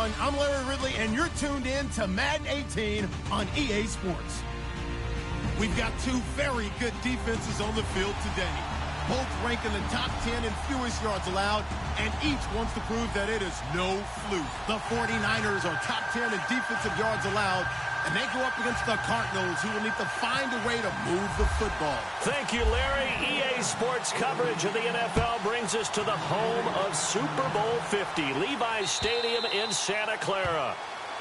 everyone. I'm Larry Ridley, and you're tuned in to Madden 18 on EA Sports. We've got two very good defenses on the field today. Both rank in the top 10 in fewest yards allowed, and each wants to prove that it is no fluke. The 49ers are top 10 in defensive yards allowed, and they go up against the Cardinals, who will need to find a way to move the football. Thank you, Larry. EA Sports coverage of the NFL brings us to the home of Super Bowl 50, Levi's Stadium in Santa Clara.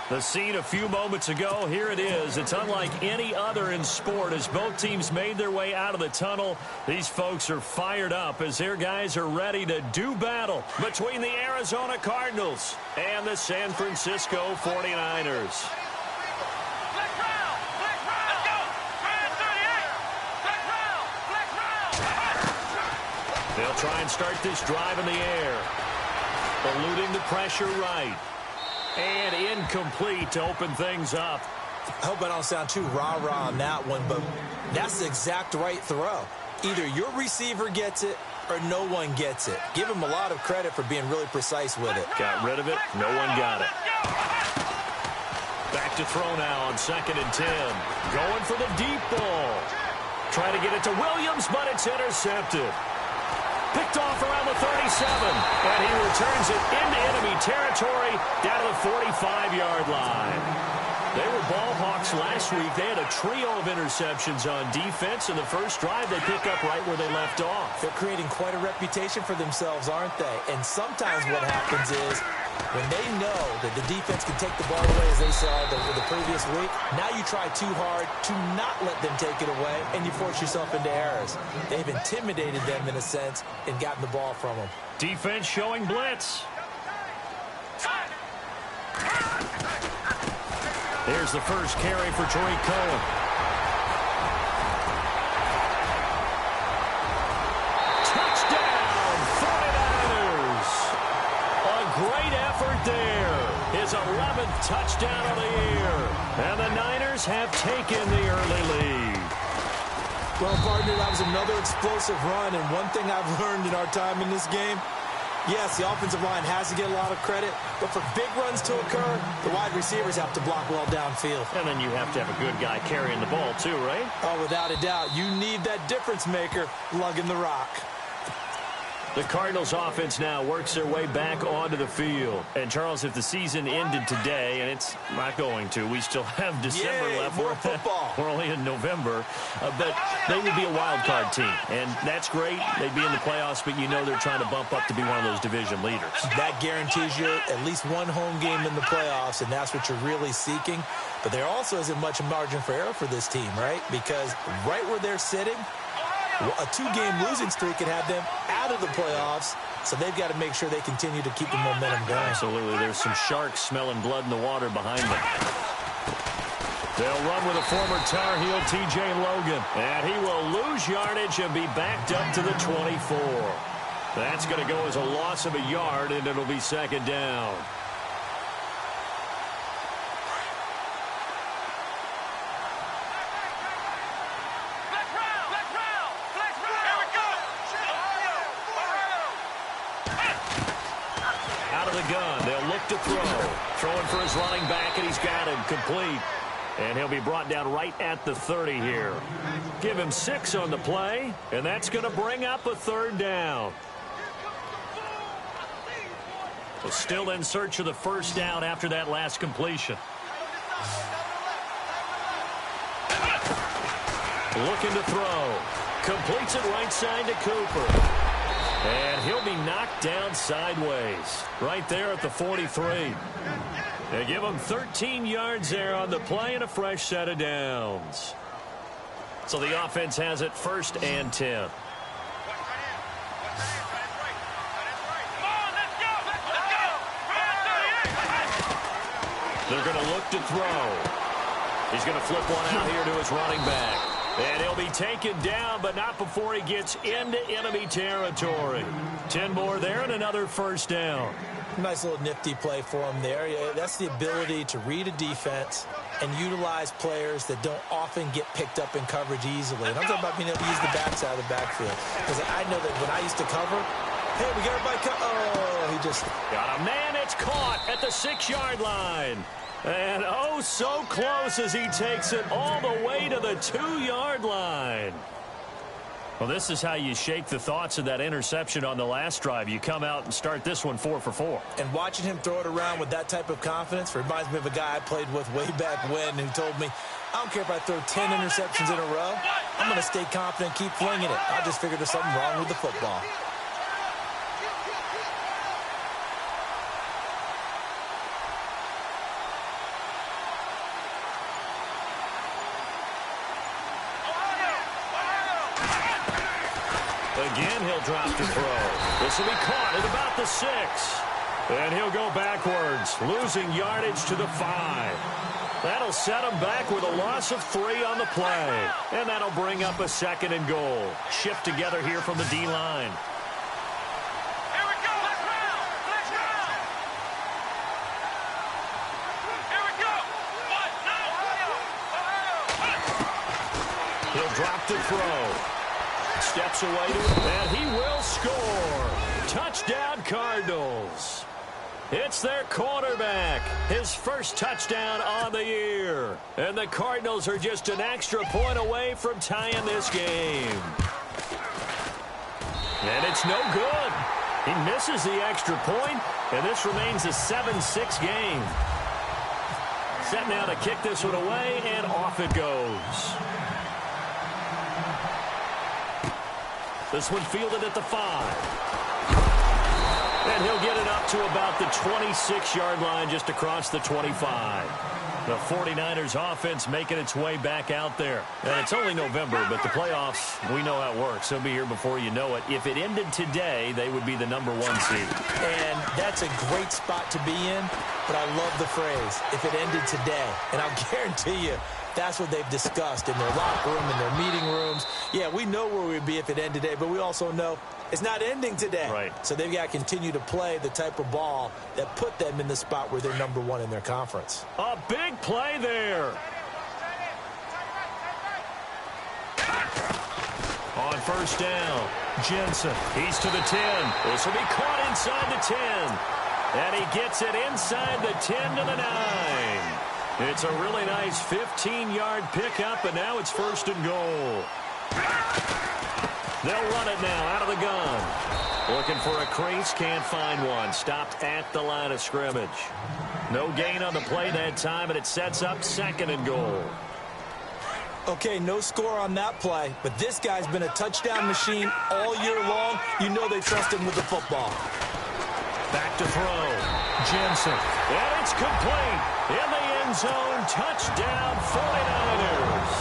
The scene a few moments ago, here it is. It's unlike any other in sport as both teams made their way out of the tunnel. These folks are fired up as their guys are ready to do battle between the Arizona Cardinals and the San Francisco 49ers. They'll try and start this drive in the air. Eluding the pressure right. And incomplete to open things up. I hope I don't sound too rah-rah on that one, but that's the exact right throw. Either your receiver gets it or no one gets it. Give him a lot of credit for being really precise with it. Got rid of it. No one got it. Back to throw now on 2nd and 10. Going for the deep ball. Trying to get it to Williams, but it's intercepted. Picked off around the 37, and he returns it into enemy territory down to the 45-yard line. They were ball hawks last week. They had a trio of interceptions on defense. In the first drive, they pick up right where they left off. They're creating quite a reputation for themselves, aren't they? And sometimes what happens is when they know that the defense can take the ball away, as they saw the previous week, now you try too hard to not let them take it away, and you force yourself into errors. They've intimidated them, in a sense, and gotten the ball from them. Defense showing blitz. Here's the first carry for Tariq Cohen. Touchdown, 49ers. A great effort there. His 11th touchdown of the year. And the Niners have taken the early lead. Well, partner, that was another explosive run, and one thing I've learned in our time in this game, yes, the offensive line has to get a lot of credit, but for big runs to occur, the wide receivers have to block well downfield. And then you have to have a good guy carrying the ball too, right? Oh, without a doubt. You need that difference maker lugging the rock. The Cardinals offense now works their way back onto the field. And, Charles, if the season ended today, and it's not going to, we still have December left. More football. We're only in November. But they would be a wild card team. And that's great. They'd be in the playoffs, but you know they're trying to bump up to be one of those division leaders. That guarantees you at least one home game in the playoffs, and that's what you're really seeking. But there also isn't much margin for error for this team, right? Because right where they're sitting, a 2-game losing streak could have them out of the playoffs, so they've got to make sure they continue to keep the momentum going. Absolutely. There's some sharks smelling blood in the water behind them. They'll run with a former Tar Heel, T.J. Logan, and he will lose yardage and be backed up to the 24. That's going to go as a loss of a yard, and it'll be 2nd down. Gun. They'll look to throw. Throwing for his running back, and he's got him complete. And he'll be brought down right at the 30 here. Give him 6 on the play, and that's going to bring up a 3rd down. Well, still in search of the first down after that last completion. Looking to throw. Completes it right side to Cooper. And he'll be knocked down sideways right there at the 43. They give him 13 yards there on the play and a fresh set of downs. So the offense has it 1st and 10. They're going to look to throw. He's going to flip one out here to his running back. And he'll be taken down, but not before he gets into enemy territory. 10 more there and another first down. Nice little nifty play for him there. Yeah, that's the ability to read a defense and utilize players that don't often get picked up in coverage easily. And I'm talking about being able to use the backside of the backfield. Because I know that when I used to cover, hey, we got everybody Oh, he just Got a man. It's caught at the 6-yard line. And oh, so close as he takes it all the way to the 2-yard line. Well, this is how you shake the thoughts of that interception on the last drive. You come out and start this one 4 for 4. And watching him throw it around with that type of confidence reminds me of a guy I played with way back when who told me, I don't care if I throw 10 interceptions in a row. I'm going to stay confident, keep flinging it. I just figured there's something wrong with the football. Again, he'll drop to throw. This will be caught at about the 6. And he'll go backwards, losing yardage to the 5. That'll set him back with a loss of 3 on the play. And that'll bring up a 2nd and goal. Shift together here from the D-line. Here we go. Let's round. Here we go. He'll drop to throw. Steps away to it, and he will score. Touchdown, Cardinals. It's their quarterback. His first touchdown on the year. And the Cardinals are just an extra point away from tying this game. And it's no good. He misses the extra point, and this remains a 7-6 game. Set now to kick this one away, and off it goes. This one fielded at the 5. And he'll get it up to about the 26-yard line, just across the 25. The 49ers offense making its way back out there. And it's only November, but the playoffs, we know how it works. They'll be here before you know it. If it ended today, they would be the number 1 seed. And that's a great spot to be in, but I love the phrase, if it ended today. And I'll guarantee you, that's what they've discussed in their locker room, in their meeting rooms. Yeah, we know where we'd be if it ended today, but we also know it's not ending today. Right. So they've got to continue to play the type of ball that put them in the spot where they're number 1 in their conference. A big play there. On first down, Jensen. He's to the 10. This will be caught inside the 10. And he gets it inside the 10 to the 9. It's a really nice 15-yard pickup, and now it's 1st and goal. They'll run it now out of the gun. Looking for a crease, can't find one. Stopped at the line of scrimmage. No gain on the play that time, and it sets up 2nd and goal. Okay, no score on that play, but this guy's been a touchdown machine all year long. You know they trust him with the football. Back to throw. Jensen. And it's complete. In the end zone. Touchdown 49ers.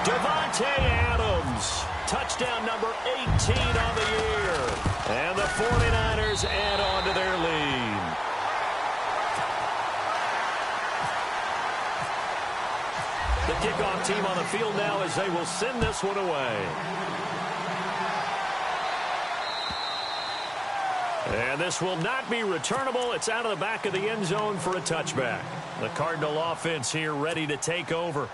Devontae Adams. Touchdown number 18 on the year. And the 49ers add on to their lead. The kickoff team on the field now as they will send this one away. And this will not be returnable. It's out of the back of the end zone for a touchback. The Cardinal offense here ready to take over.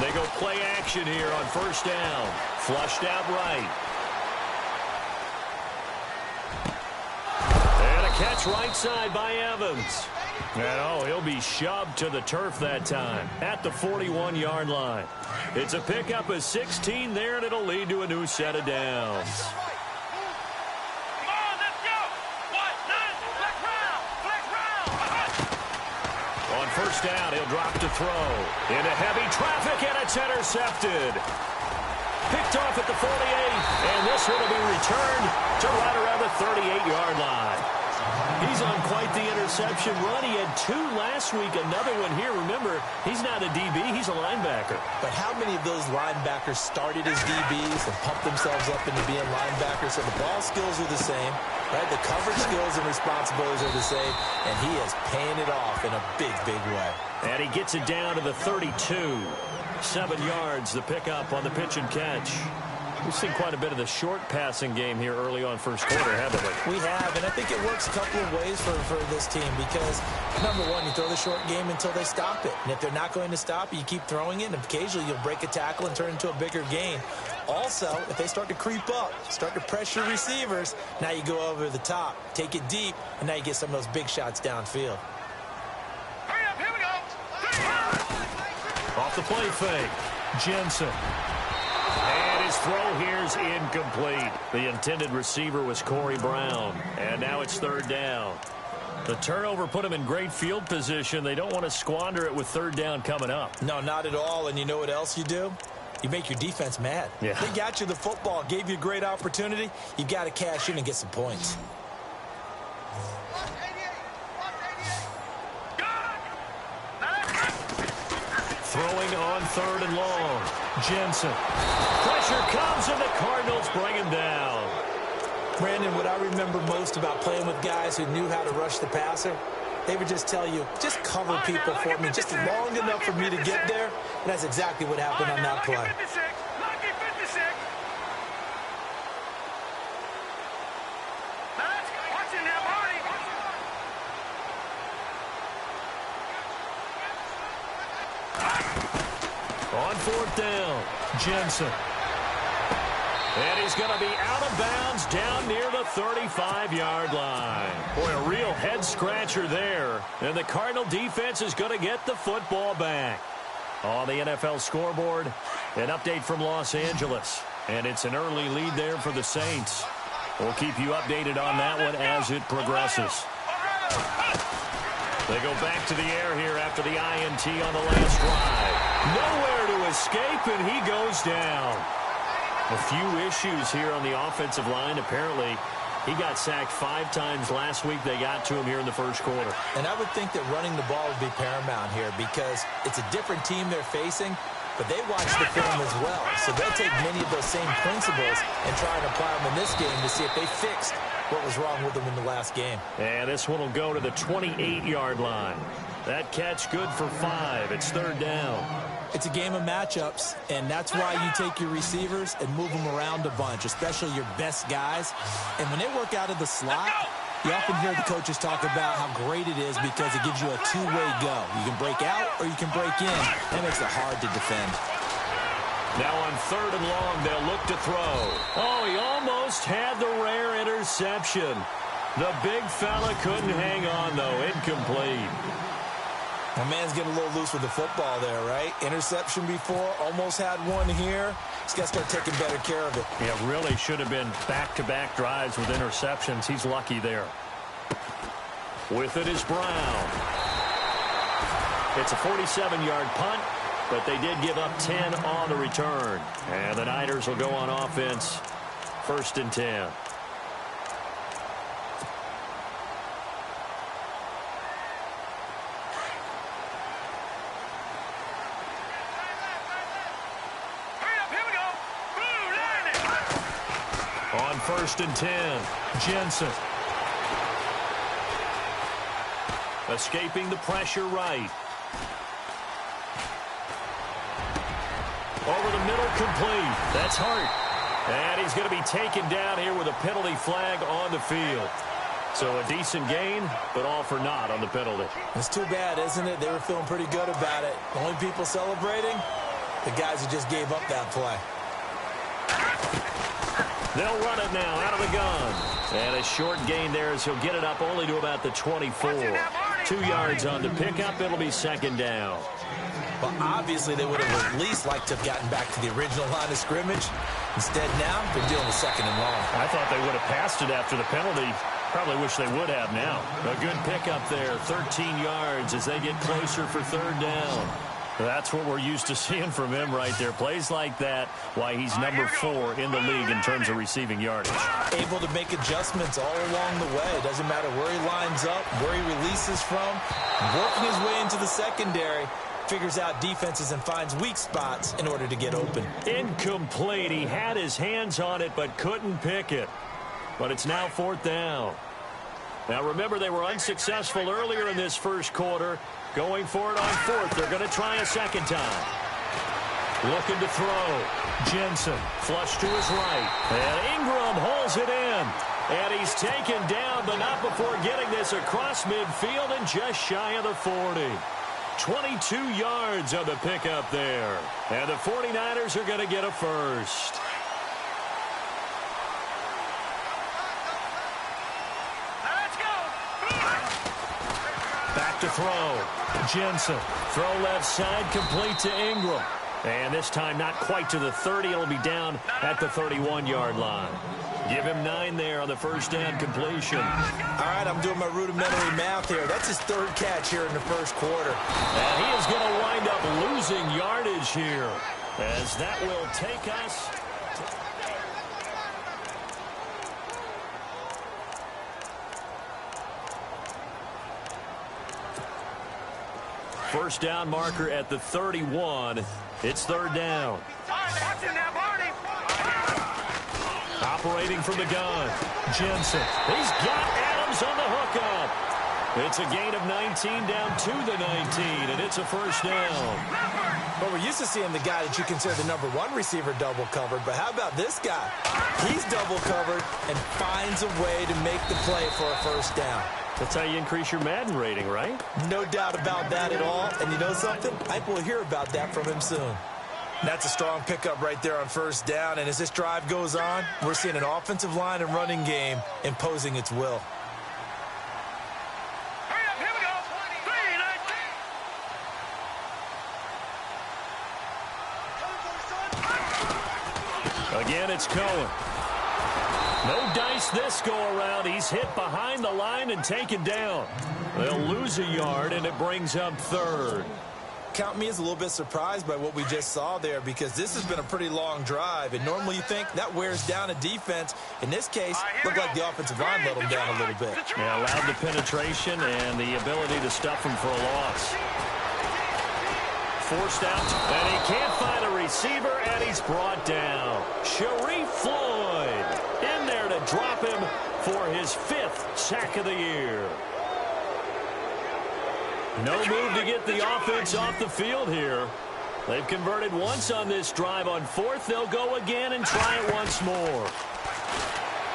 They go play action here on first down. Flushed out right. Catch right side by Evans. And oh, he'll be shoved to the turf that time at the 41-yard line. It's a pickup of 16 there, and it'll lead to a new set of downs. Come on, let's go. Flex round. On first down, he'll drop to throw. Into heavy traffic, and it's intercepted. Picked off at the 48, and this one will be returned to right around the 38-yard line. He's on quite the interception run. He had 2 last week, another one here. Remember, he's not a DB, he's a linebacker. But how many of those linebackers started as DBs and pumped themselves up into being linebackers? So the ball skills are the same, right? The coverage skills and responsibilities are the same, and he is paying it off in a big, big way. And he gets it down to the 32. 7 yards, the pickup on the pitch and catch. We've seen quite a bit of the short passing game here early on first quarter, haven't we? We have, and I think it works a couple of ways for this team because, number one, you throw the short game until they stop it. And if they're not going to stop it, you keep throwing it, and occasionally you'll break a tackle and turn it into a bigger gain. Also, if they start to creep up, start to pressure receivers, now you go over the top, take it deep, and now you get some of those big shots downfield. Hurry up, here we go. Off the play fake, Jensen. And his throw here is incomplete. The intended receiver was Corey Brown. And now it's third down. The turnover put him in great field position. They don't want to squander it with third down coming up. No, not at all. And you know what else you do? You make your defense mad. Yeah. They got you the football, gave you a great opportunity. You got to cash in and get some points. Throwing on third and long. Jensen. Pressure comes, and the Cardinals bring him down. Brandon, what I remember most about playing with guys who knew how to rush the passer, they would just tell you, just cover people for me, just long enough for me to get there. And that's exactly what happened on that play. Lucky 56. Now that's watching that body. On fourth down, Jensen. And he's going to be out of bounds down near the 35-yard line. Boy, a real head-scratcher there. And the Cardinal defense is going to get the football back. On the NFL scoreboard, an update from Los Angeles. And it's an early lead there for the Saints. We'll keep you updated on that one as it progresses. They go back to the air here after the INT on the last drive. Nowhere to escape, and he goes down. A few issues here on the offensive line. Apparently, he got sacked 5 times last week. They got to him here in the first quarter. And I would think that running the ball would be paramount here because it's a different team they're facing, but they watch the film as well. So they'll take many of those same principles and try and apply them in this game to see if they fixed what was wrong with them in the last game. And this one will go to the 28-yard line. That catch good for 5. It's third down. It's a game of matchups, and that's why you take your receivers and move them around a bunch, especially your best guys. And when they work out of the slot, you often hear the coaches talk about how great it is because it gives you a two-way go. You can break out or you can break in. That makes it hard to defend. Now on third and long, they'll look to throw. Oh, he almost had the rare interception. The big fella couldn't hang on, though. Incomplete. My man's getting a little loose with the football there, right? Interception before, almost had one here. He's got to start taking better care of it. Yeah, really should have been back-to-back drives with interceptions. He's lucky there. With it is Brown. It's a 47-yard punt, but they did give up 10 on the return. And the Niners will go on offense, 1st and 10. On 1st and 10, Jensen. Escaping the pressure right. Over the middle, complete. That's Hart. And he's going to be taken down here with a penalty flag on the field. So a decent gain, but all for naught on the penalty. It's too bad, isn't it? They were feeling pretty good about it. The only people celebrating, the guys who just gave up that play. They'll run it now out of the gun. And a short gain there as he'll get it up only to about the 24. 2 yards on the pickup. It'll be 2nd down. Well, obviously they would have at least liked to have gotten back to the original line of scrimmage. Instead now, they're dealing with 2nd and long. I thought they would have passed it after the penalty. Probably wish they would have now. A good pickup there, 13 yards as they get closer for 3rd down. That's what we're used to seeing from him right there. Plays like that, why he's number 4 in the league in terms of receiving yardage. Able to make adjustments all along the way. Doesn't matter where he lines up, where he releases from. Working his way into the secondary. Figures out defenses and finds weak spots in order to get open. Incomplete. He had his hands on it but couldn't pick it. But it's now 4th down. Now remember, they were unsuccessful earlier in this first quarter. Going for it on 4th. They're going to try a second time. Looking to throw. Jensen, flush to his right. And Ingram holds it in. And he's taken down, but not before getting this across midfield and just shy of the 40. 22 yards on the pickup there. And the 49ers are going to get a first. Let's go. Back to throw. Jensen, throw left side, complete to Ingram. And this time not quite to the 30. It'll be down at the 31-yard line. Give him 9 there on the first down completion. All right, I'm doing my rudimentary math here. That's his third catch here in the first quarter. And he is going to wind up losing yardage here, as that will take us. First down marker at the 31. It's third down. Watch it now, Barney. Operating from the gun. Jensen. He's got Adams on the hookup. It's a gain of 19 down to the 19, and it's a first down. Well, we're used to seeing the guy that you consider the number 1 receiver double covered, but how about this guy? He's double covered and finds a way to make the play for a first down. That's how you increase your Madden rating, right? No doubt about that at all. And you know something? I think we'll hear about that from him soon. That's a strong pickup right there on first down. And as this drive goes on, we're seeing an offensive line and running game imposing its will. Hurry up, here we go. 3, 19. Again, it's Cohen. No dice this go-around. He's hit behind the line and taken down. They'll lose a yard, and it brings up third. Count me as a little bit surprised by what we just saw there, because this has been a pretty long drive, and normally you think that wears down a defense. In this case, looked like the offensive line let them down a little bit. Yeah, allowed the penetration and the ability to stuff him for a loss. Forced out, and he can't find a receiver, and he's brought down. Sharif Floyd in there to drop him for his 5th sack of the year. No move to get the offense off the field here. They've converted once on this drive. On 4th, they'll go again and try it once more.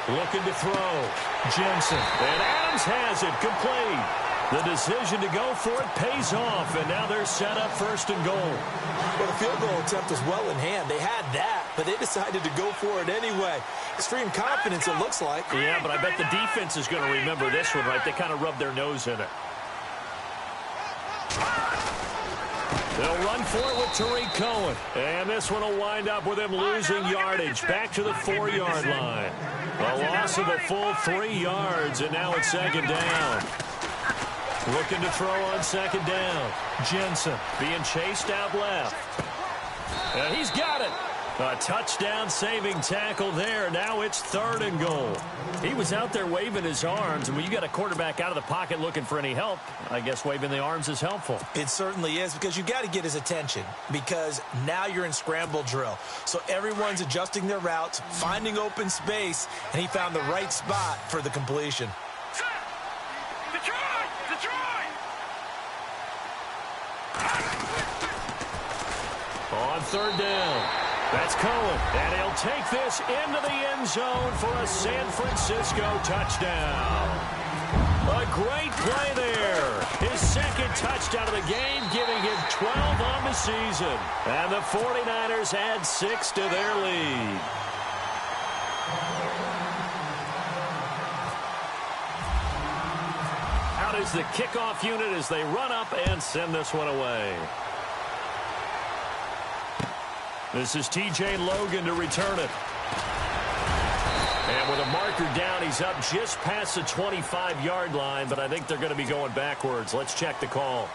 Looking to throw. Jensen. And Adams has it complete. The decision to go for it pays off, and now they're set up 1st and goal. Well, the field goal attempt was well in hand. They had that, but they decided to go for it anyway. Extreme confidence, it looks like. Yeah, but I bet the defense is going to remember this one, right? They kind of rubbed their nose in it. They'll run for it with Tariq Cohen. And this one will wind up with him losing yardage back to the 4-yard line. A loss of a full 3 yards, and now it's 2nd down. Looking to throw on 2nd down. Jensen being chased out left. And he's got it. A touchdown-saving tackle there. Now it's 3rd and goal. He was out there waving his arms, and when you got a quarterback out of the pocket looking for any help, I guess waving the arms is helpful. It certainly is, because you got to get his attention, because now you're in scramble drill. So everyone's adjusting their routes, finding open space, and he found the right spot for the completion. Detroit! Detroit! On 3rd down. That's Cohen, and he'll take this into the end zone for a San Francisco touchdown. A great play there. His 2nd touchdown of the game, giving him 12 on the season. And the 49ers add 6 to their lead. Out is the kickoff unit as they run up and send this one away. This is T.J. Logan to return it. And with a marker down, he's up just past the 25-yard line, but I think they're going to be going backwards. Let's check the call.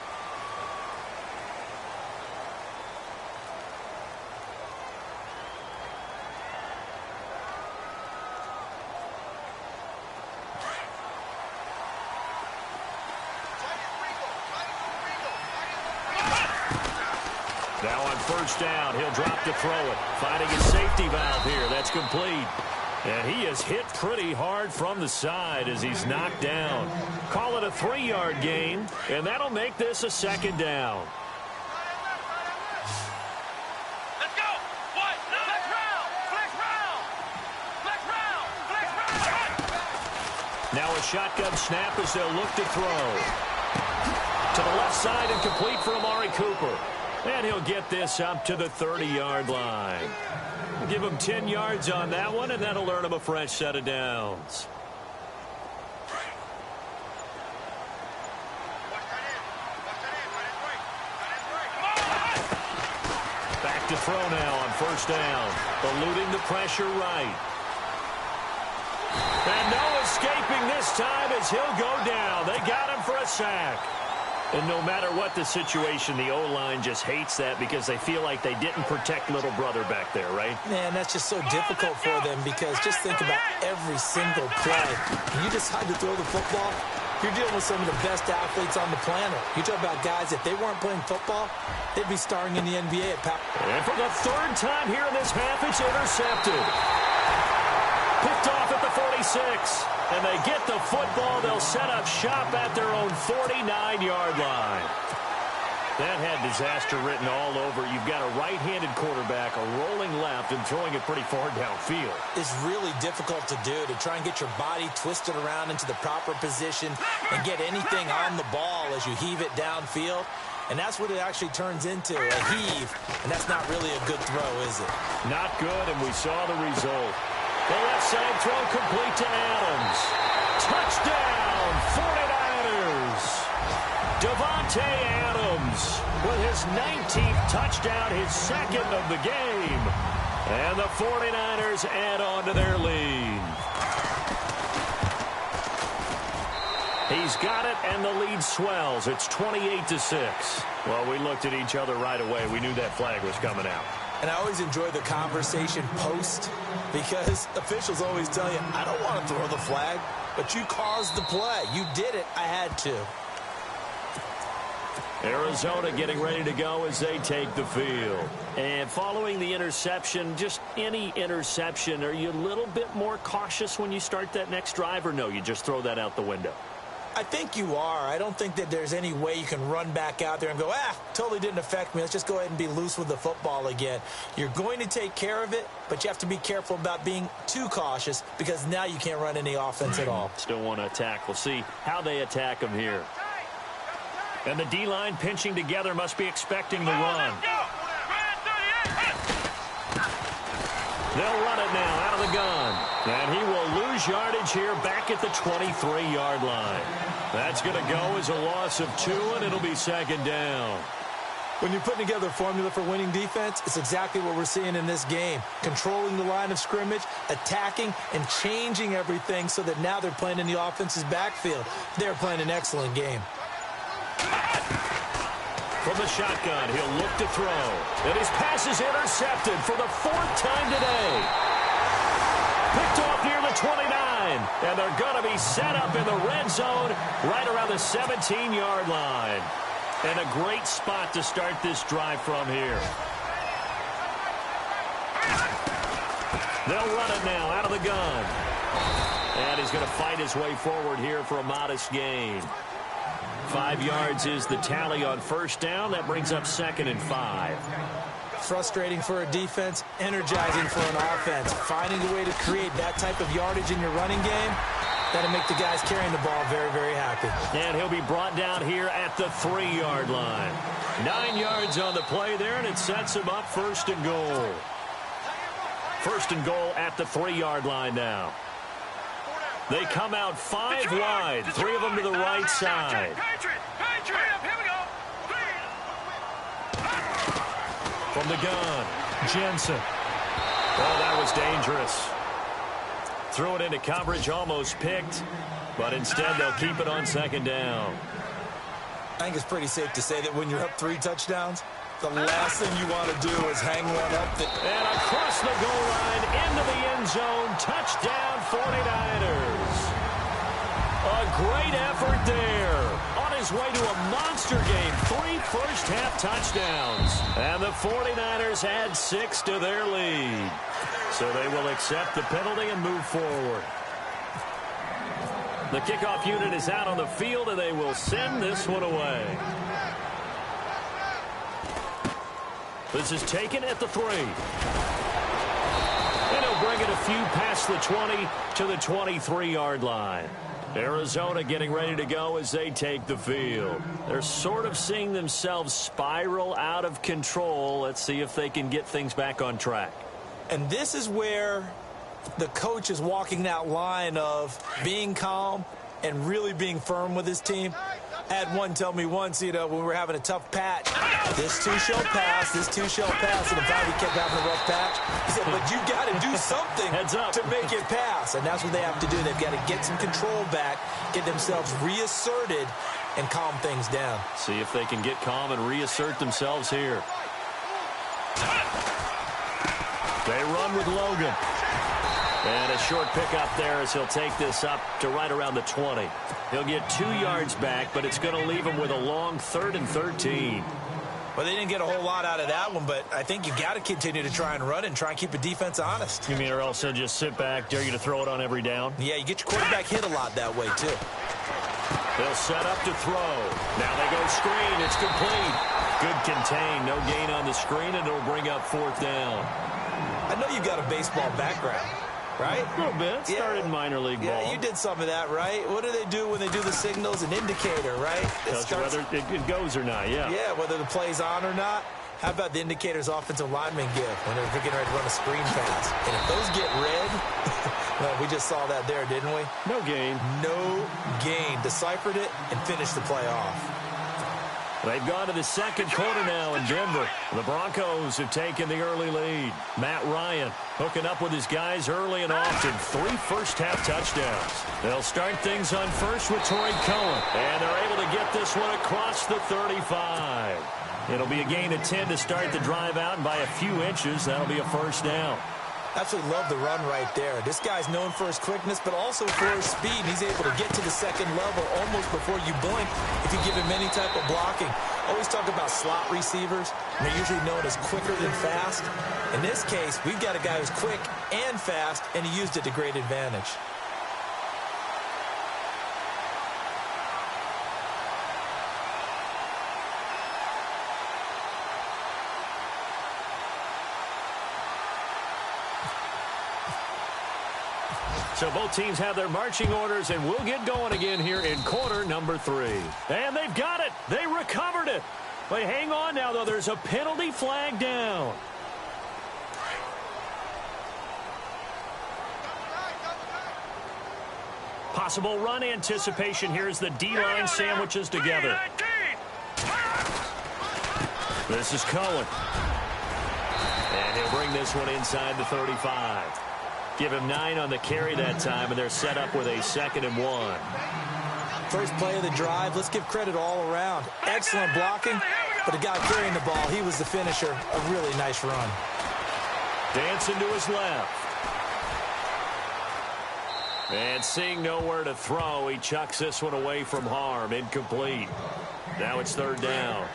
Now on 1st down, he'll drop to throw it. Finding his safety valve here. That's complete. And he is hit pretty hard from the side as he's knocked down. Call it a 3-yard gain, and that'll make this a 2nd down. Now a shotgun snap as they'll look to throw. To the left side and complete for Amari Cooper. And he'll get this up to the 30-yard line. Give him 10 yards on that one, and that'll earn him a fresh set of downs. Back to throw now on first down. Eluding the pressure right. And no escaping this time as he'll go down. They got him for a sack. And no matter what the situation, the O-line just hates that because they feel like they didn't protect little brother back there, right? Man, that's just so difficult for them because just think about every single play. When you decide to throw the football, you're dealing with some of the best athletes on the planet. You talk about guys, if they weren't playing football, they'd be starring in the NBA at Pat. And for the third time here in this half, it's intercepted. Picked off at the 46. And they get the football. They'll set up shop at their own 49-yard line. That had disaster written all over. You've got a right-handed quarterback, a rolling left, and throwing it pretty far downfield. It's really difficult to do, to try and get your body twisted around into the proper position and get anything on the ball as you heave it downfield. And that's what it actually turns into, a heave. And that's not really a good throw, is it? Not good, and we saw the result. The left side throw complete to Adams. Touchdown, 49ers. Davante Adams with his 19th touchdown, his second of the game. And the 49ers add on to their lead. He's got it, and the lead swells. It's 28-6. Well, we looked at each other right away. We knew that flag was coming out. And I always enjoy the conversation post because officials always tell you, I don't want to throw the flag, but you caused the play. You did it. I had to. Arizona getting ready to go as they take the field. And following the interception, just any interception, are you a little bit more cautious when you start that next drive, or no, you just throw that out the window? I think you are. I don't think that there's any way you can run back out there and go, totally didn't affect me. Let's just go ahead and be loose with the football again. You're going to take care of it, but you have to be careful about being too cautious because now you can't run any offense at all. Still want to attack. We'll see how they attack them here. And the D-line pinching together must be expecting the run. They'll run it now out of the gun. And he will lose yardage here back at the 23-yard line. That's going to go as a loss of 2, and it'll be second down. When you're putting together a formula for winning defense, it's exactly what we're seeing in this game. Controlling the line of scrimmage, attacking, and changing everything so that now they're playing in the offense's backfield. They're playing an excellent game. From the shotgun, he'll look to throw. And his pass is intercepted for the 4th time today. Picked off near the 29. And they're going to be set up in the red zone right around the 17-yard line. And a great spot to start this drive from here. They'll run it now out of the gun. And he's going to fight his way forward here for a modest gain. 5 yards is the tally on first down. That brings up 2nd and 5. Frustrating for a defense, energizing for an offense. Finding a way to create that type of yardage in your running game, that'll make the guys carrying the ball very, very happy. And he'll be brought down here at the 3-yard line. 9 yards on the play there, and it sets him up 1st and goal. 1st and goal at the 3-yard line now. They come out 5 wide, 3 of them to the right side. From the gun, Jensen. Oh, that was dangerous. Threw it into coverage, almost picked, but instead they'll keep it on 2nd down. I think it's pretty safe to say that when you're up 3 touchdowns, the last thing you want to do is hang one up. And across the goal line, into the end zone, touchdown 49ers. A great effort there. On his way to a monster game, 3 first-half touchdowns. And the 49ers add 6 to their lead. So they will accept the penalty and move forward. The kickoff unit is out on the field, and they will send this one away. This is taken at the 3. And he'll bring it a few past the 20 to the 23-yard line. Arizona getting ready to go as they take the field. They're sort of seeing themselves spiral out of control. Let's see if they can get things back on track. And this is where the coach is walking that line of being calm and really being firm with his team. I had one tell me once, when we were having a tough patch, this too shall pass, this too shall pass. And if we kept having a rough patch, he said, but you got to do something to make it pass. And that's what they have to do. They've got to get some control back, get themselves reasserted, and calm things down. See if they can get calm and reassert themselves here. They run with Logan. And a short pickup there as he'll take this up to right around the 20. He'll get 2 yards back, but it's going to leave him with a long 3rd and 13. Well, they didn't get a whole lot out of that one, but I think you've got to continue to try and run and try and keep the defense honest. You mean or else just sit back, dare you to throw it on every down? Yeah, you get your quarterback hit a lot that way, too. They'll set up to throw. Now they go screen. It's complete. Good contain. No gain on the screen, and it'll bring up 4th down. I know you've got a baseball background. Right? A little bit. Started in minor league ball. Yeah, you did some of that, right? What do they do when they do the signals? An indicator, right? Tells you whether it goes or not, yeah. Yeah, whether the play's on or not. How about the indicators offensive linemen give when they're getting ready to run a screen pass? And if those get red, well, we just saw that there, didn't we? No gain. No gain. Deciphered it and finished the play off. They've gone to the second quarter now in Denver. The Broncos have taken the early lead. Matt Ryan hooking up with his guys early and often. 3 first-half touchdowns. They'll start things on first with Torrey Cohen. And they're able to get this one across the 35. It'll be a gain of 10 to start the drive out, and by a few inches, that'll be a first down. Absolutely love the run right there. This guy's known for his quickness, but also for his speed. He's able to get to the second level almost before you blink if you give him any type of blocking. Always talk about slot receivers, and they're usually known as quicker than fast. In this case, we've got a guy who's quick and fast, and he used it to great advantage. So both teams have their marching orders, and we'll get going again here in quarter number 3. And they've got it. They recovered it. But hang on now, though. There's a penalty flag down. Possible run anticipation here as the D-line sandwiches together. This is Cohen. And he'll bring this one inside the 35. Give him 9 on the carry that time, and they're set up with a 2nd and 1. First play of the drive. Let's give credit all around. Excellent blocking, but the guy carrying the ball, he was the finisher. A really nice run. Dancing to his left. And seeing nowhere to throw, he chucks this one away from harm. Incomplete. Now it's 3rd down.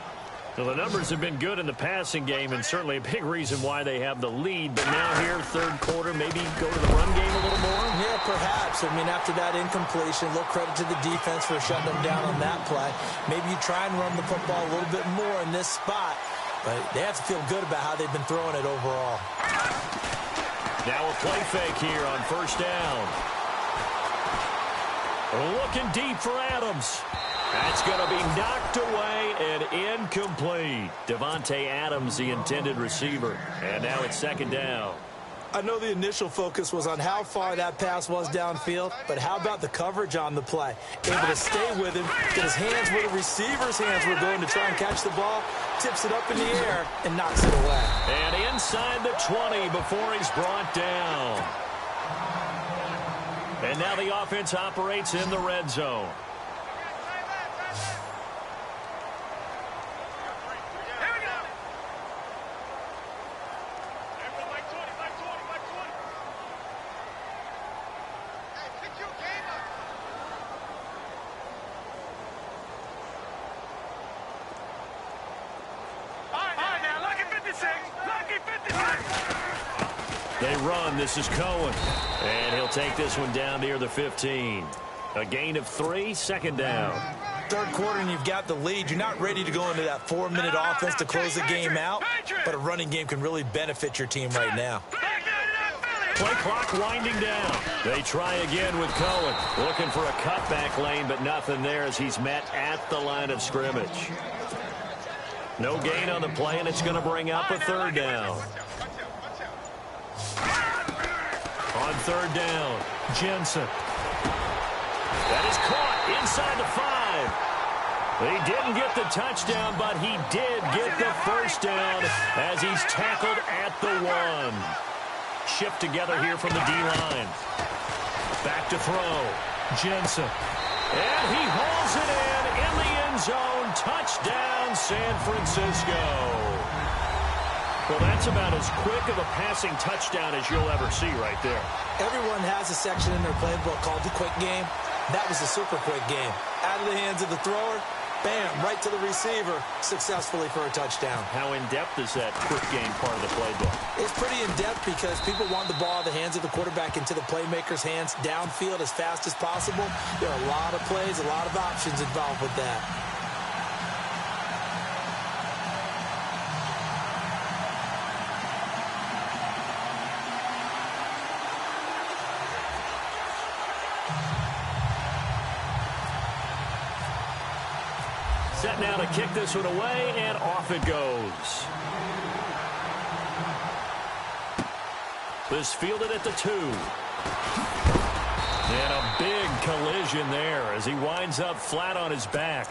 Well, the numbers have been good in the passing game, and certainly a big reason why they have the lead. But now here, 3rd quarter, maybe go to the run game a little more? Yeah, perhaps. I mean, after that incompletion, a little credit to the defense for shutting them down on that play. Maybe you try and run the football a little bit more in this spot. But they have to feel good about how they've been throwing it overall. Now a play fake here on 1st down. Looking deep for Adams. That's going to be knocked away and incomplete. Devontae Adams, the intended receiver. And now it's 2nd down. I know the initial focus was on how far that pass was downfield, but how about the coverage on the play? Able to stay with him, get his hands where the receiver's hands were going to try and catch the ball, tips it up in the air, and knocks it away. And inside the 20 before he's brought down. And now the offense operates in the red zone. They run. This is Cohen. And he'll take this one down near the 15. A gain of 3, 2nd down. 3rd quarter and you've got the lead. You're not ready to go into that 4-minute offense to close the game out, but a running game can really benefit your team right now. play clock winding down. They try again with Cohen. Looking for a cutback lane, but nothing there as he's met at the line of scrimmage. No gain on the play, and it's going to bring up a third down. On third down, Jensen. That is caught inside the 5. He didn't get the touchdown, but he did get the first down as he's tackled at the 1. Shift together here from the D-line. Back to throw. Jensen. And he hauls it in the end zone. Touchdown, San Francisco. Well, that's about as quick of a passing touchdown as you'll ever see right there. Everyone has a section in their playbook called the quick game. That was a super quick game. Out of the hands of the thrower, bam, right to the receiver, successfully for a touchdown. How in-depth is that quick game part of the playbook? It's pretty in-depth because people want the ball out of the hands of the quarterback into the playmaker's hands downfield as fast as possible. There are a lot of plays, a lot of options involved with that. Set now to kick this one away, and off it goes. This fielded at the 2. And a big collision there as he winds up flat on his back.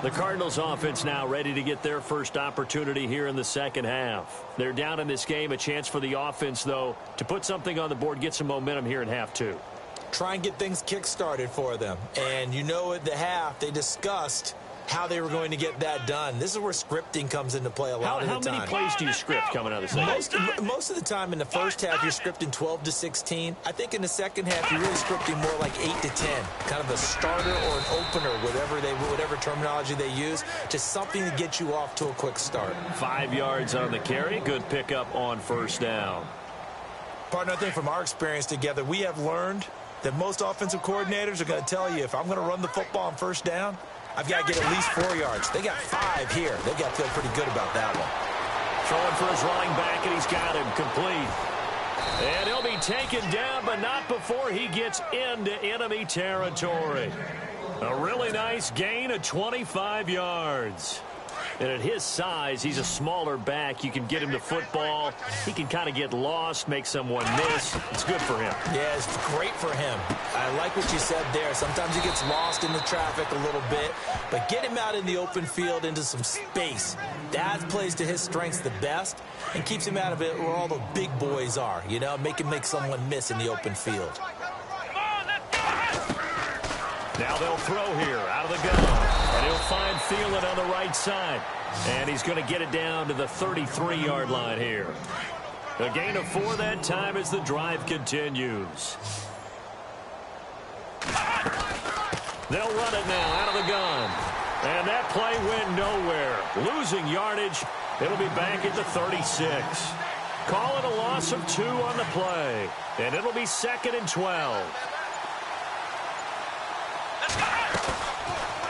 The Cardinals offense now ready to get their first opportunity here in the second half. They're down in this game. A chance for the offense, though, to put something on the board, get some momentum here in half 2. Try and get things kick-started for them. And you know at the half, they discussed how they were going to get that done. This is where scripting comes into play a lot of the time. How many plays do you script coming out of the second? Most of the time in the first half, you're scripting 12 to 16. I think in the second half, you're really scripting more like 8 to 10. Kind of a starter or an opener, whatever terminology they use. Just something to get you off to a quick start. 5 yards on the carry. Good pickup on first down. Partner, I think from our experience together, we have learned that most offensive coordinators are going to tell you, if I'm going to run the football on first down, I've got to get at least 4 yards. They got 5 here. They've got to feel pretty good about that one. Throwing for his running back, and he's got him complete. And he'll be taken down, but not before he gets into enemy territory. A really nice gain of 25 yards. And at his size, he's a smaller back. You can get him to football. He can kind of get lost, make someone miss. It's good for him. Yeah, it's great for him. I like what you said there. Sometimes he gets lost in the traffic a little bit. But get him out in the open field into some space. That plays to his strengths the best and keeps him out of it where all the big boys are. You know, make him make someone miss in the open field. Now they'll throw here out of the gun. And he'll find Thielen on the right side. And he's going to get it down to the 33-yard line here. A gain of 4 that time as the drive continues. They'll run it now out of the gun. And that play went nowhere. Losing yardage. It'll be back at the 36. Call it a loss of 2 on the play. And it'll be 2nd and 12.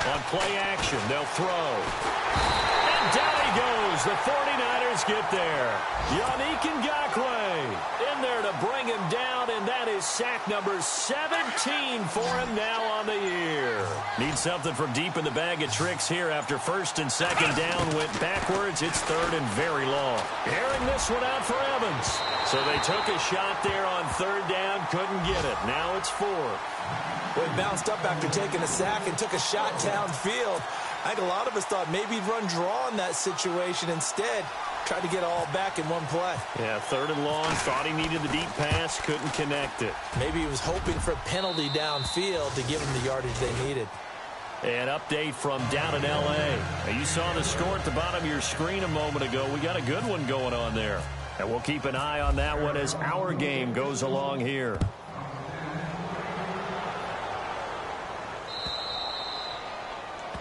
On play action, they'll throw. And down he goes. The 49ers get there. Yannick Ngakoue in there to bring him down, and that is sack number 17 for him now on the year. Need something from deep in the bag of tricks here after 1st and 2nd down went backwards. It's 3rd and very long. Airing this one out for Evans. So they took a shot there on 3rd down, couldn't get it. Now it's 4th. Well, he bounced up after taking a sack and took a shot downfield. I think a lot of us thought maybe he'd run draw in that situation. Instead, tried to get all back in one play. Yeah, 3rd and long. Thought he needed the deep pass. Couldn't connect it. Maybe he was hoping for a penalty downfield to give him the yardage they needed. An update from down in L.A. Now, you saw the score at the bottom of your screen a moment ago. We got a good one going on there. And we'll keep an eye on that one as our game goes along here.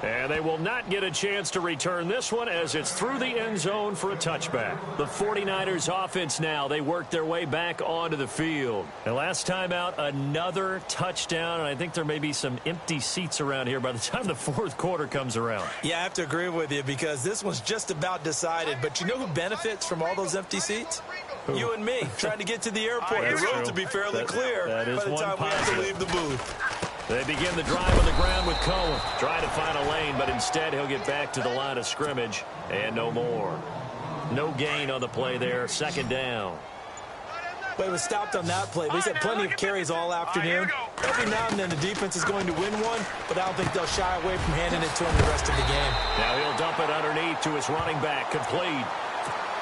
And they will not get a chance to return this one as it's through the end zone for a touchback. The 49ers offense now, they work their way back onto the field. And last time out, another touchdown. And I think there may be some empty seats around here by the time the fourth quarter comes around. Yeah, I have to agree with you because this one's just about decided. But you know who benefits from all those empty seats? Who? You and me, trying to get to the airport. The road to be fairly clear by the time we have to leave the booth. They begin the drive on the ground with Cohen. Trying to find a lane, but instead he'll get back to the line of scrimmage. And no more. No gain on the play there. Second down. Well, he was stopped on that play, but he's had plenty of carries all afternoon. Every now and then the defense is going to win one, but I don't think they'll shy away from handing it to him the rest of the game. Now he'll dump it underneath to his running back. Complete.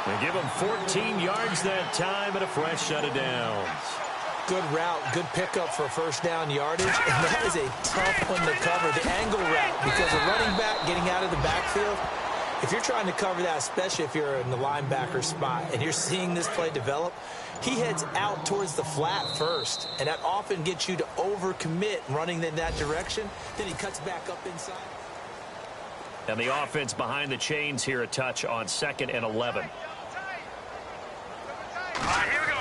They give him 14 yards that time and a fresh set of downs. Good route, good pickup for first down yardage, and that is a tough one to cover, the angle route, because a running back getting out of the backfield, if you're trying to cover that, especially if you're in the linebacker spot and you're seeing this play develop, he heads out towards the flat first, and that often gets you to overcommit running in that direction. Then he cuts back up inside. And the offense behind the chains here a touch on 2nd and 11. Here we go.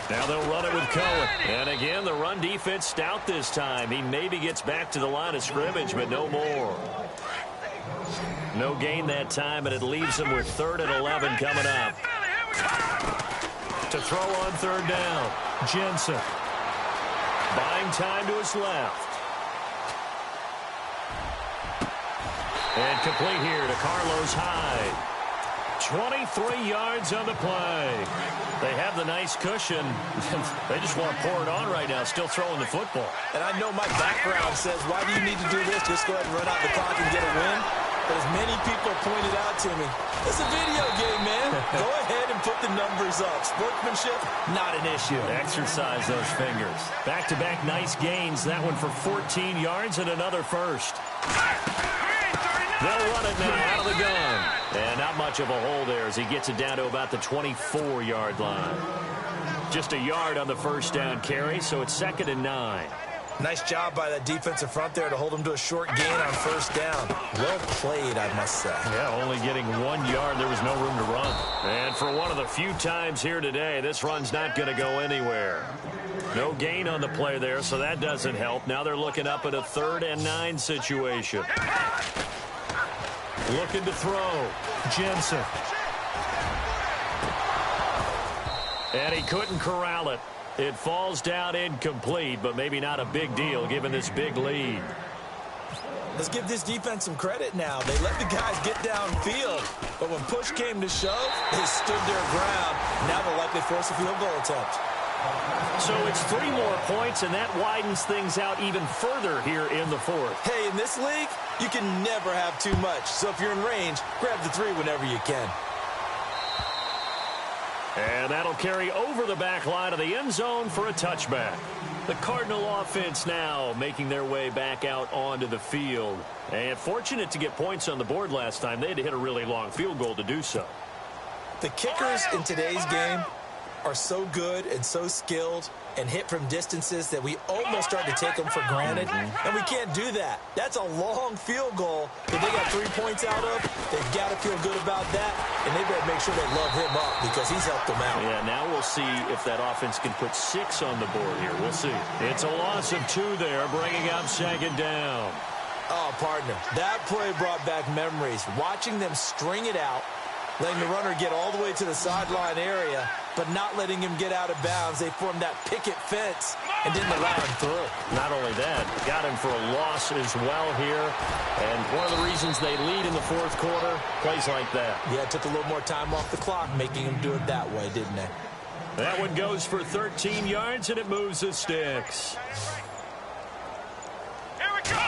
Now they'll run it with Cohen. And again, the run defense stout this time. He maybe gets back to the line of scrimmage, but no more. No gain that time, and it leaves him with 3rd and 11 coming up. To throw on 3rd down, Jensen. Buying time to his left. And complete here to Carlos Hyde. 23 yards on the play. They have the nice cushion. They just want to pour it on right now, still throwing the football. And I know my background says, why do you need to do this? Just go ahead and run out the clock and get a win. But as many people pointed out to me, it's a video game, man. Go ahead and put the numbers up. Sportsmanship, not an issue. Exercise those fingers. Back-to-back nice gains. That one for 14 yards and another first. They'll run it now out of the gun. And not much of a hole there as he gets it down to about the 24-yard line. Just a yard on the first down carry, so it's 2nd and 9. Nice job by that defensive front there to hold him to a short gain on first down. Well played, I must say. Yeah, only getting 1 yard. There was no room to run. And for one of the few times here today, this run's not going to go anywhere. No gain on the play there, so that doesn't help. Now they're looking up at a 3rd and 9 situation. Looking to throw. Jensen. And he couldn't corral it. It falls down incomplete, but maybe not a big deal given this big lead. Let's give this defense some credit now. They let the guys get downfield, but when push came to shove, they stood their ground. Now they'll likely force a field goal attempt. So it's 3 more points, and that widens things out even further here in the 4th. Hey, in this league, you can never have too much. So if you're in range, grab the 3 whenever you can. And that'll carry over the back line of the end zone for a touchback. The Cardinal offense now making their way back out onto the field. And fortunate to get points on the board last time. They had to hit a really long field goal to do so. The kickers in today's game are so good and so skilled and hit from distances that we almost start to take them for granted, and we can't do that. That's a long field goal that they got 3 points out of. They've got to feel good about that, and they better make sure they love him up because he's helped them out. Yeah, now we'll see if that offense can put 6 on the board here. We'll see. It's a loss of 2 there, bringing up 2nd down. Oh, partner, that play brought back memories. Watching them string it out, letting the runner get all the way to the sideline area, but not letting him get out of bounds. They formed that picket fence and didn't allow him through. Not only that, got him for a loss as well here. And one of the reasons they lead in the 4th quarter, plays like that. Yeah, it took a little more time off the clock, making him do it that way, didn't they? That one goes for 13 yards, and it moves the sticks. Here we go.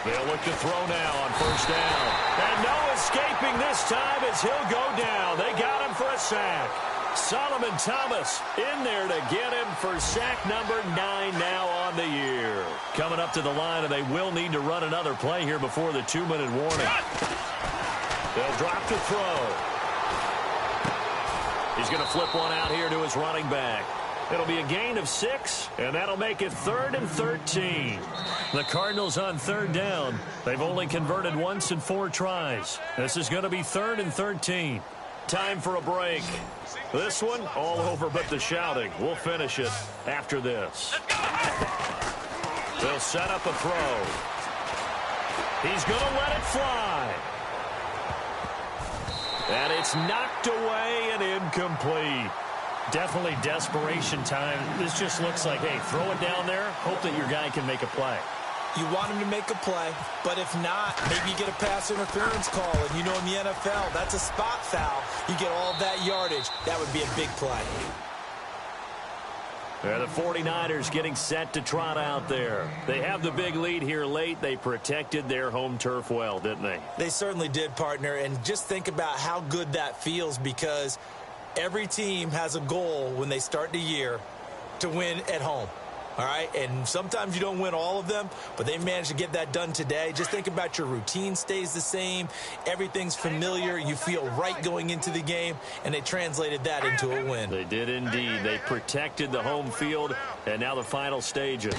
They'll look to throw now on first down. And no escaping this time as he'll go down. They got him for a sack. Solomon Thomas in there to get him for sack number 9 now on the year. Coming up to the line, and they will need to run another play here before the 2-minute warning. They'll drop to throw. He's going to flip one out here to his running back. It'll be a gain of 6, and that'll make it 3rd and 13. The Cardinals on 3rd down. They've only converted once in 4 tries. This is going to be 3rd and 13. Time for a break. This one, all over but the shouting. We'll finish it after this. They'll set up a throw. He's going to let it fly. And it's knocked away and incomplete. Definitely desperation time. This just looks like, hey, throw it down there, hope that your guy can make a play. You want him to make a play, but if not, maybe you get a pass interference call. And you know in the NFL, that's a spot foul. You get all of that yardage. That would be a big play. The 49ers getting set to trot out there. They have the big lead here late. They protected their home turf well, didn't they? They certainly did, partner. And just think about how good that feels, because every team has a goal when they start the year to win at home. All right, and sometimes you don't win all of them, but they managed to get that done today. Just think about your routine stays the same. Everything's familiar. You feel right going into the game, and they translated that into a win. They did indeed. They protected the home field, and now the final stages.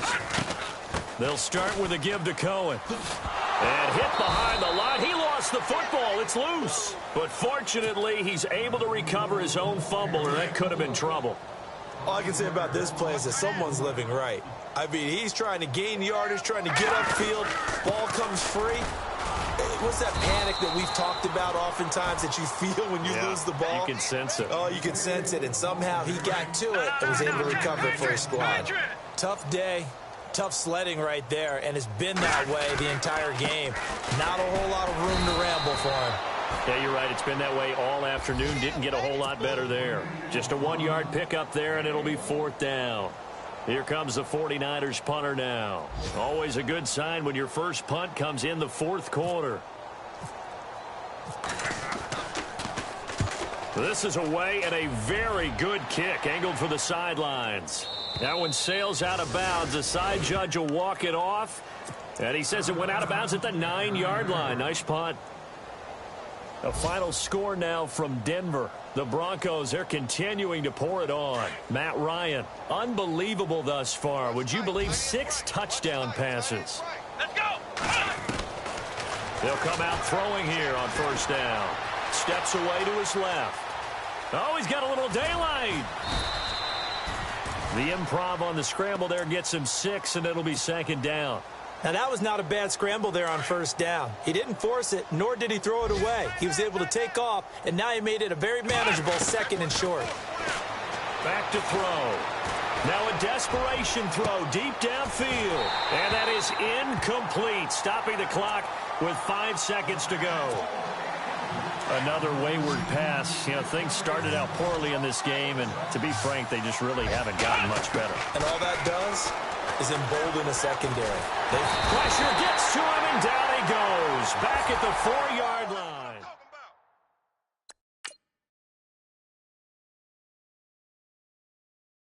They'll start with a give to Cohen. And hit behind the line. He lost the football. It's loose. But fortunately, he's able to recover his own fumble, or that could have been trouble. All I can say about this play is that someone's living right. I mean, he's trying to gain yardage, trying to get upfield. Ball comes free. What's that panic that we've talked about oftentimes that you feel when you lose the ball? You can sense it. Oh, you can sense it. And somehow he got to it and was able to recover for his squad. Tough day. Tough sledding right there, and it's been that way the entire game. Not a whole lot of room to ramble for him. Yeah, you're right. It's been that way all afternoon. Didn't get a whole lot better there. Just a 1-yard pickup there, and it'll be 4th down. Here comes the 49ers punter now. Always a good sign when your first punt comes in the 4th quarter. This is away, and a very good kick angled for the sidelines. That one sails out of bounds. The side judge will walk it off, and he says it went out of bounds at the 9-yard line. Nice punt. A final score now from Denver. The Broncos, they're continuing to pour it on. Matt Ryan, unbelievable thus far. Would you believe 6 touchdown passes? Let's go! They'll come out throwing here on 1st down. Steps away to his left. Oh, he's got a little daylight. The improv on the scramble there gets him 6, and it'll be 2nd down. Now, that was not a bad scramble there on 1st down. He didn't force it, nor did he throw it away. He was able to take off, and now he made it a very manageable 2nd and short. Back to throw. Now a desperation throw deep downfield. And that is incomplete, stopping the clock with 5 seconds to go. Another wayward pass. You know, things started out poorly in this game, and to be frank, they just really haven't gotten much better. And all that does is embolden a secondary. Pressure gets to him, and down he goes. Back at the 4-yard line.